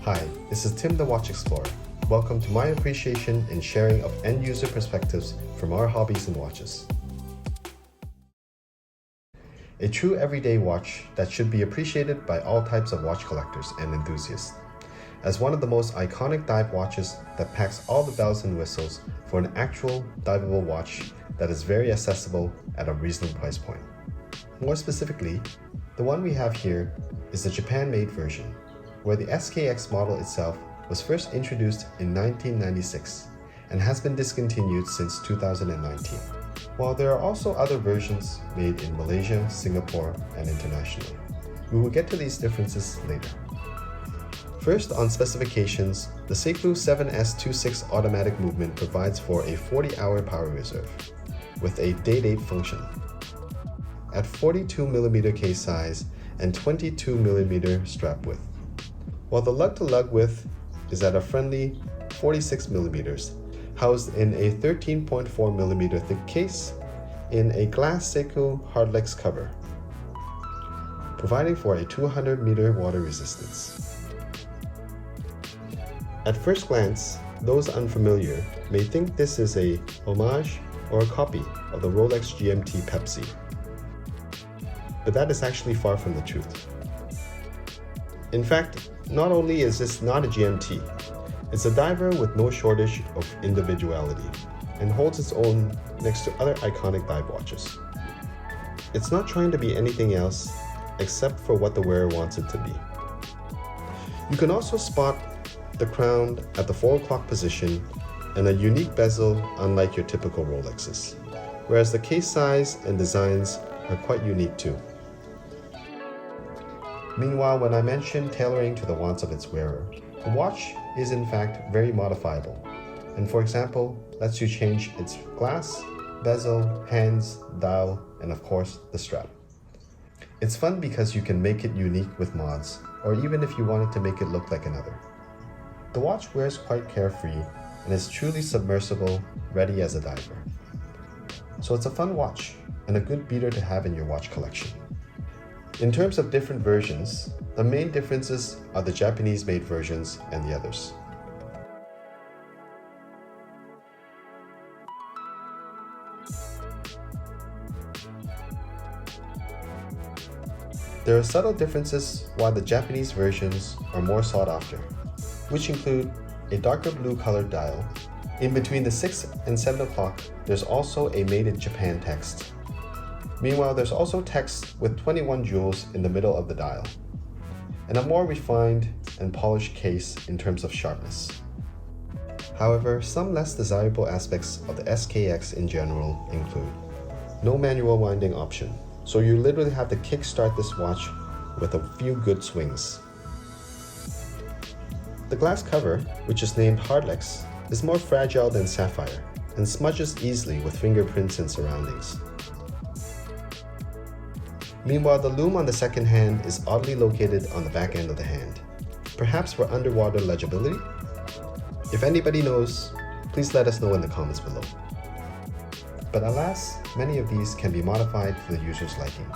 Hi, this is Tim the Watch Explorer. Welcome to my appreciation and sharing of end-user perspectives from our hobbies and watches. A true everyday watch that should be appreciated by all types of watch collectors and enthusiasts. As one of the most iconic dive watches that packs all the bells and whistles for an actual diveable watch that is very accessible at a reasonable price point. More specifically, the one we have here is the Japan-made version, where the SKX model itself was first introduced in 1996 and has been discontinued since 2019. While there are also other versions made in Malaysia, Singapore, and internationally. We will get to these differences later. First, on specifications, the Seiko 7S26 automatic movement provides for a 40-hour power reserve with a day-date function at 42mm case size and 22mm strap width, while the lug-to-lug width is at a friendly 46mm, housed in a 13.4mm thick case in a glass Seiko Hardlex cover, providing for a 200-meter water resistance. At first glance, those unfamiliar may think this is a homage or a copy of the Rolex GMT Pepsi, but that is actually far from the truth. In fact, not only is this not a GMT, it's a diver with no shortage of individuality and holds its own next to other iconic dive watches. It's not trying to be anything else except for what the wearer wants it to be. You can also spot the crown at the 4 o'clock position and a unique bezel unlike your typical Rolexes, whereas the case size and designs are quite unique too. Meanwhile, when I mentioned tailoring to the wants of its wearer, the watch is in fact very modifiable, and for example, lets you change its glass, bezel, hands, dial, and of course, the strap. It's fun because you can make it unique with mods, or even if you wanted to make it look like another. The watch wears quite carefree and is truly submersible, ready as a diver. So it's a fun watch and a good beater to have in your watch collection. In terms of different versions, the main differences are the Japanese-made versions and the others. There are subtle differences why the Japanese versions are more sought after, which include a darker blue colored dial. In between the 6 and 7 o'clock, there's also a Made in Japan text. Meanwhile, there's also text with 21 jewels in the middle of the dial, and a more refined and polished case in terms of sharpness. However, some less desirable aspects of the SKX in general include no manual winding option, so you literally have to kickstart this watch with a few good swings. The glass cover, which is named Hardlex, is more fragile than sapphire and smudges easily with fingerprints and surroundings. Meanwhile, the lume on the second hand is oddly located on the back end of the hand, perhaps for underwater legibility? If anybody knows, please let us know in the comments below. But alas, many of these can be modified to the user's liking.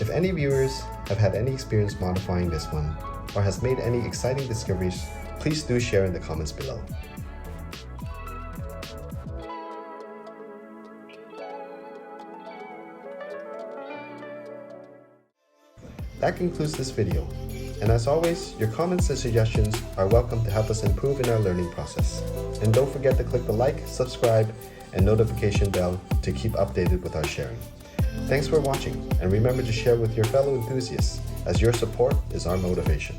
If any viewers have had any experience modifying this one, or has made any exciting discoveries, please do share in the comments below. That concludes this video, and as always, your comments and suggestions are welcome to help us improve in our learning process. And don't forget to click the like, subscribe, and notification bell to keep updated with our sharing. Thanks for watching, and remember to share with your fellow enthusiasts, as your support is our motivation.